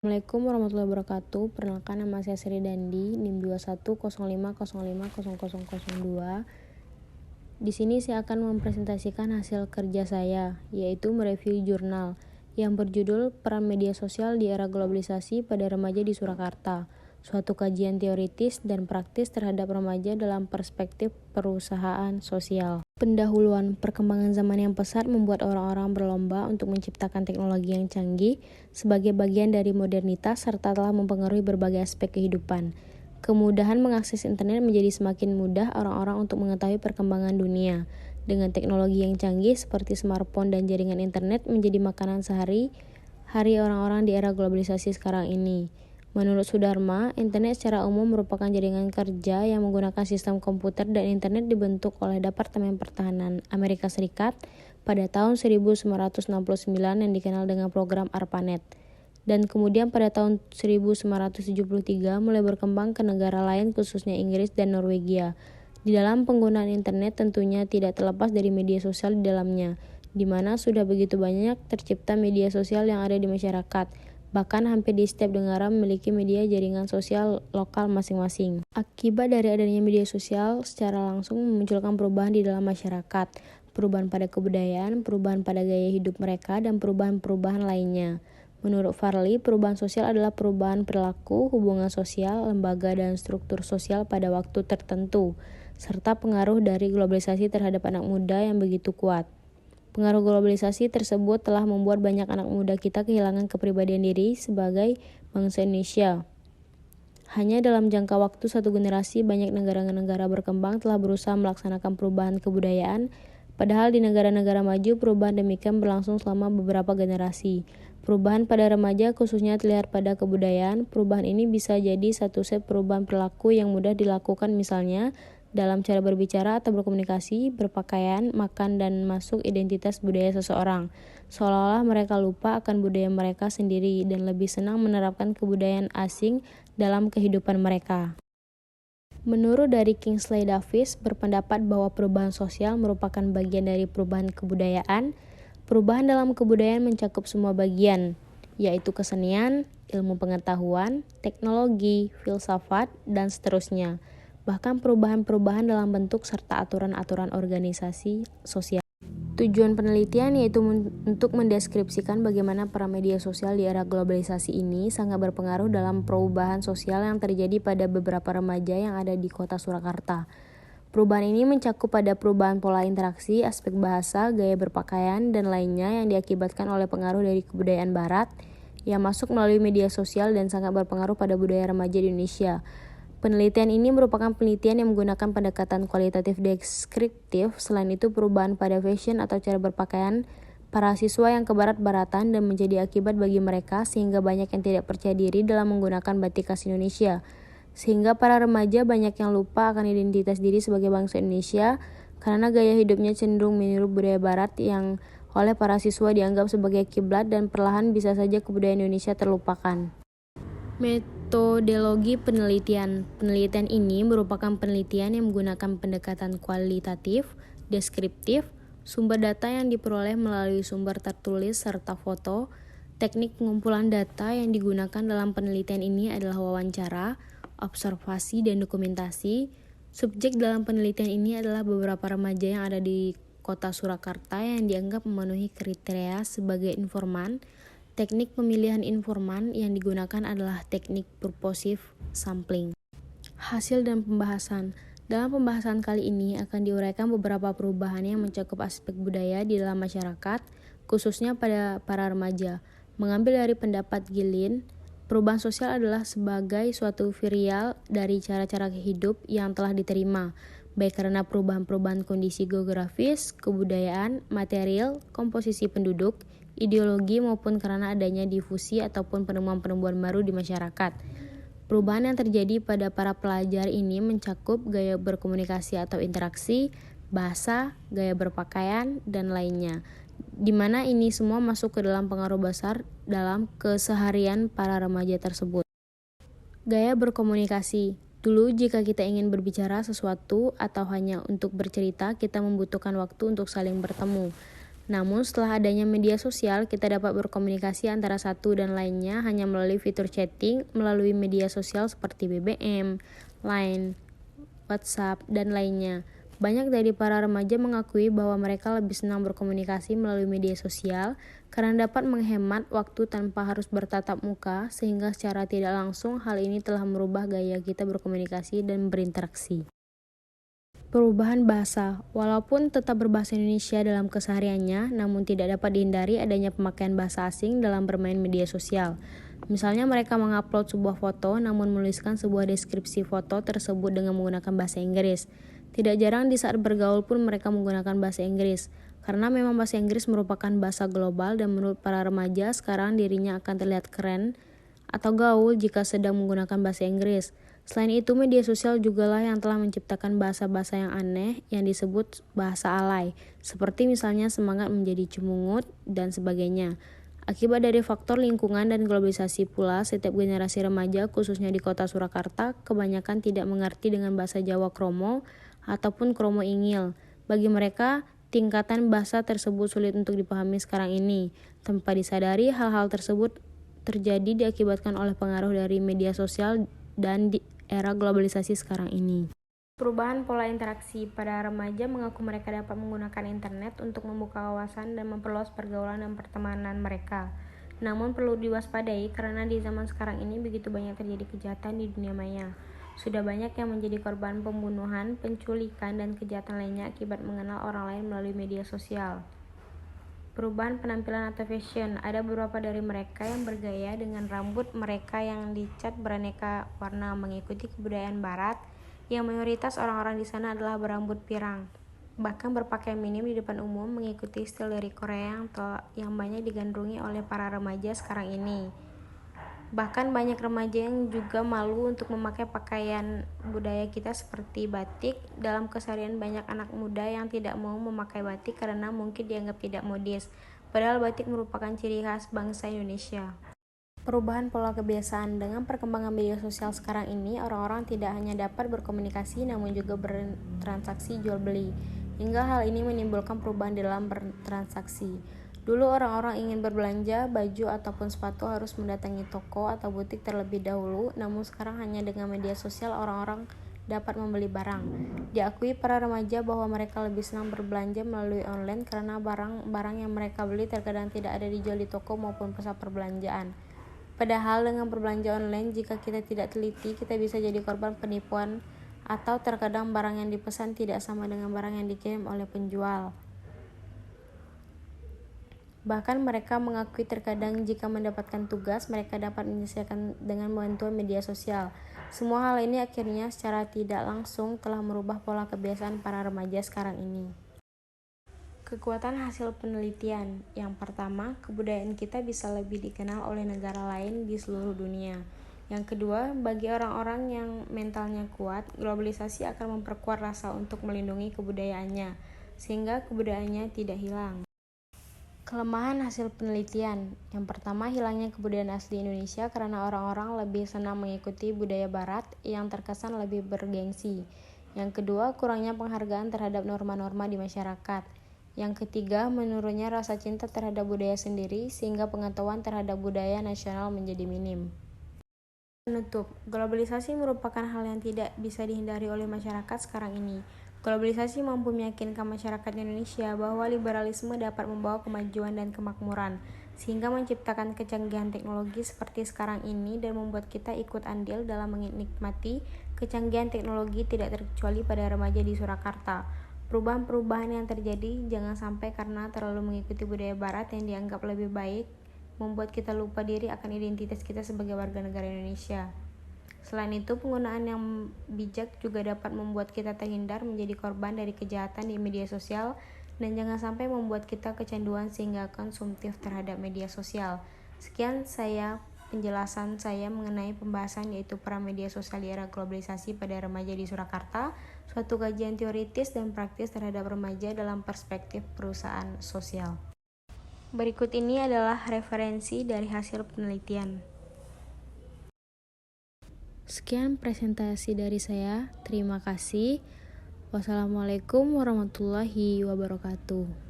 Assalamualaikum warahmatullahi wabarakatuh. Perkenalkan, nama saya Sri Dandi, NIM 2105050002. Di sini saya akan mempresentasikan hasil kerja saya, yaitu mereview jurnal yang berjudul Peran Media Sosial di Era Globalisasi pada Remaja di Surakarta. Suatu kajian teoritis dan praktis terhadap remaja dalam perspektif perusahaan sosial. Pendahuluan. Perkembangan zaman yang pesat membuat orang-orang berlomba untuk menciptakan teknologi yang canggih sebagai bagian dari modernitas serta telah mempengaruhi berbagai aspek kehidupan. Kemudahan mengakses internet menjadi semakin mudah orang-orang untuk mengetahui perkembangan dunia. Dengan teknologi yang canggih seperti smartphone dan jaringan internet menjadi makanan sehari-hari orang-orang di era globalisasi sekarang ini. Menurut Sudarma, internet secara umum merupakan jaringan kerja yang menggunakan sistem komputer dan internet dibentuk oleh Departemen Pertahanan Amerika Serikat pada tahun 1969 yang dikenal dengan program ARPANET. Dan kemudian pada tahun 1973 mulai berkembang ke negara lain khususnya Inggris dan Norwegia. Di dalam penggunaan internet tentunya tidak terlepas dari media sosial di dalamnya, di mana sudah begitu banyak tercipta media sosial yang ada di masyarakat. Bahkan hampir di setiap negara memiliki media jaringan sosial lokal masing-masing. Akibat dari adanya media sosial secara langsung memunculkan perubahan di dalam masyarakat, perubahan pada kebudayaan, perubahan pada gaya hidup mereka, dan perubahan-perubahan lainnya. Menurut Farley, perubahan sosial adalah perubahan perilaku, hubungan sosial, lembaga, dan struktur sosial pada waktu tertentu, serta pengaruh dari globalisasi terhadap anak muda yang begitu kuat. Pengaruh globalisasi tersebut telah membuat banyak anak muda kita kehilangan kepribadian diri sebagai bangsa Indonesia. Hanya dalam jangka waktu satu generasi, banyak negara-negara berkembang telah berusaha melaksanakan perubahan kebudayaan, padahal di negara-negara maju perubahan demikian berlangsung selama beberapa generasi. Perubahan pada remaja khususnya terlihat pada kebudayaan. Perubahan ini bisa jadi satu set perubahan perilaku yang mudah dilakukan, misalnya dalam cara berbicara atau berkomunikasi, berpakaian, makan, dan masuk identitas budaya seseorang. Seolah-olah mereka lupa akan budaya mereka sendiri dan lebih senang menerapkan kebudayaan asing dalam kehidupan mereka. Menurut dari Kingsley Davis berpendapat bahwa perubahan sosial merupakan bagian dari perubahan kebudayaan. Perubahan dalam kebudayaan mencakup semua bagian, yaitu kesenian, ilmu pengetahuan, teknologi, filsafat, dan seterusnya. Bahkan perubahan-perubahan dalam bentuk serta aturan-aturan organisasi sosial. Tujuan penelitian yaitu untuk mendeskripsikan bagaimana peran media sosial di era globalisasi ini sangat berpengaruh dalam perubahan sosial yang terjadi pada beberapa remaja yang ada di kota Surakarta. Perubahan ini mencakup pada perubahan pola interaksi, aspek bahasa, gaya berpakaian, dan lainnya yang diakibatkan oleh pengaruh dari kebudayaan barat yang masuk melalui media sosial dan sangat berpengaruh pada budaya remaja di Indonesia. Penelitian ini merupakan penelitian yang menggunakan pendekatan kualitatif deskriptif. Selain itu, perubahan pada fashion atau cara berpakaian para siswa yang ke barat-baratan dan menjadi akibat bagi mereka sehingga banyak yang tidak percaya diri dalam menggunakan batik khas Indonesia. Sehingga para remaja banyak yang lupa akan identitas diri sebagai bangsa Indonesia karena gaya hidupnya cenderung meniru budaya barat yang oleh para siswa dianggap sebagai kiblat dan perlahan bisa saja kebudayaan Indonesia terlupakan. Metodologi penelitian. Penelitian ini merupakan penelitian yang menggunakan pendekatan kualitatif, deskriptif, sumber data yang diperoleh melalui sumber tertulis serta foto. Teknik pengumpulan data yang digunakan dalam penelitian ini adalah wawancara, observasi, dan dokumentasi. Subjek dalam penelitian ini adalah beberapa remaja yang ada di kota Surakarta yang dianggap memenuhi kriteria sebagai informan. Teknik pemilihan informan yang digunakan adalah teknik purposive sampling. Hasil dan pembahasan. Dalam pembahasan kali ini akan diuraikan beberapa perubahan yang mencakup aspek budaya di dalam masyarakat, khususnya pada para remaja. Mengambil dari pendapat Gilin, perubahan sosial adalah sebagai suatu varial dari cara-cara hidup yang telah diterima, baik karena perubahan-perubahan kondisi geografis, kebudayaan, material, komposisi penduduk, ideologi maupun karena adanya difusi ataupun penemuan-penemuan baru di masyarakat. Perubahan yang terjadi pada para pelajar ini mencakup gaya berkomunikasi atau interaksi, bahasa, gaya berpakaian, dan lainnya, di mana ini semua masuk ke dalam pengaruh besar dalam keseharian para remaja tersebut. Gaya berkomunikasi. Dulu jika kita ingin berbicara sesuatu atau hanya untuk bercerita, kita membutuhkan waktu untuk saling bertemu. Namun setelah adanya media sosial, kita dapat berkomunikasi antara satu dan lainnya hanya melalui fitur chatting melalui media sosial seperti BBM, Line, WhatsApp, dan lainnya. Banyak dari para remaja mengakui bahwa mereka lebih senang berkomunikasi melalui media sosial karena dapat menghemat waktu tanpa harus bertatap muka, sehingga secara tidak langsung hal ini telah merubah gaya kita berkomunikasi dan berinteraksi. Perubahan bahasa, walaupun tetap berbahasa Indonesia dalam kesehariannya, namun tidak dapat dihindari adanya pemakaian bahasa asing dalam bermain media sosial. Misalnya mereka mengupload sebuah foto namun menuliskan sebuah deskripsi foto tersebut dengan menggunakan bahasa Inggris. Tidak jarang di saat bergaul pun mereka menggunakan bahasa Inggris, karena memang bahasa Inggris merupakan bahasa global dan menurut para remaja sekarang dirinya akan terlihat keren atau gaul jika sedang menggunakan bahasa Inggris. Selain itu, media sosial jugalah yang telah menciptakan bahasa-bahasa yang aneh yang disebut bahasa alay, seperti misalnya semangat menjadi cemungut dan sebagainya. Akibat dari faktor lingkungan dan globalisasi pula, setiap generasi remaja, khususnya di kota Surakarta, kebanyakan tidak mengerti dengan bahasa Jawa kromo ataupun kromo ingil. Bagi mereka, tingkatan bahasa tersebut sulit untuk dipahami sekarang ini. Tanpa disadari, hal-hal tersebut terjadi diakibatkan oleh pengaruh dari media sosial dan di era globalisasi sekarang ini. Perubahan pola interaksi pada remaja mengaku mereka dapat menggunakan internet untuk membuka wawasan dan memperluas pergaulan dan pertemanan mereka. Namun perlu diwaspadai karena di zaman sekarang ini begitu banyak terjadi kejahatan di dunia maya. Sudah banyak yang menjadi korban pembunuhan, penculikan, dan kejahatan lainnya akibat mengenal orang lain melalui media sosial. Perubahan penampilan atau fashion, ada beberapa dari mereka yang bergaya dengan rambut mereka yang dicat beraneka warna mengikuti kebudayaan barat, yang mayoritas orang-orang di sana adalah berambut pirang. Bahkan berpakaian minim di depan umum mengikuti stil dari Korea yang banyak digandrungi oleh para remaja sekarang ini. Bahkan banyak remaja yang juga malu untuk memakai pakaian budaya kita seperti batik. Dalam keseharian banyak anak muda yang tidak mau memakai batik karena mungkin dianggap tidak modis. Padahal batik merupakan ciri khas bangsa Indonesia. Perubahan pola kebiasaan. Dengan perkembangan media sosial sekarang ini, orang-orang tidak hanya dapat berkomunikasi namun juga bertransaksi jual beli. Hingga hal ini menimbulkan perubahan dalam bertransaksi. Dulu orang-orang ingin berbelanja baju ataupun sepatu harus mendatangi toko atau butik terlebih dahulu, namun sekarang hanya dengan media sosial orang-orang dapat membeli barang. Diakui para remaja bahwa mereka lebih senang berbelanja melalui online karena barang-barang yang mereka beli terkadang tidak ada dijual di toko maupun pusat perbelanjaan. Padahal dengan berbelanja online, jika kita tidak teliti, kita bisa jadi korban penipuan atau terkadang barang yang dipesan tidak sama dengan barang yang dikirim oleh penjual. Bahkan mereka mengakui terkadang jika mendapatkan tugas, mereka dapat menyelesaikan dengan bantuan media sosial. Semua hal ini akhirnya secara tidak langsung telah merubah pola kebiasaan para remaja sekarang ini. Kekuatan hasil penelitian. Yang pertama, kebudayaan kita bisa lebih dikenal oleh negara lain di seluruh dunia. Yang kedua, bagi orang-orang yang mentalnya kuat, globalisasi akan memperkuat rasa untuk melindungi kebudayaannya, sehingga kebudayaannya tidak hilang. Kelemahan hasil penelitian. Yang pertama, hilangnya kebudayaan asli Indonesia karena orang-orang lebih senang mengikuti budaya barat yang terkesan lebih bergengsi. Yang kedua, kurangnya penghargaan terhadap norma-norma di masyarakat. Yang ketiga, menurunnya rasa cinta terhadap budaya sendiri sehingga pengetahuan terhadap budaya nasional menjadi minim. Penutup, globalisasi merupakan hal yang tidak bisa dihindari oleh masyarakat sekarang ini. Globalisasi mampu meyakinkan masyarakat Indonesia bahwa liberalisme dapat membawa kemajuan dan kemakmuran, sehingga menciptakan kecanggihan teknologi seperti sekarang ini dan membuat kita ikut andil dalam menikmati kecanggihan teknologi tidak terkecuali pada remaja di Surakarta. Perubahan-perubahan yang terjadi jangan sampai karena terlalu mengikuti budaya barat yang dianggap lebih baik membuat kita lupa diri akan identitas kita sebagai warga negara Indonesia. Selain itu, penggunaan yang bijak juga dapat membuat kita terhindar menjadi korban dari kejahatan di media sosial dan jangan sampai membuat kita kecanduan sehingga konsumtif terhadap media sosial. Sekian penjelasan saya mengenai pembahasan yaitu peran media sosial di era globalisasi pada remaja di Surakarta, suatu kajian teoritis dan praktis terhadap remaja dalam perspektif perusahaan sosial. Berikut ini adalah referensi dari hasil penelitian. Sekian presentasi dari saya. Terima kasih. Wassalamualaikum warahmatullahi wabarakatuh.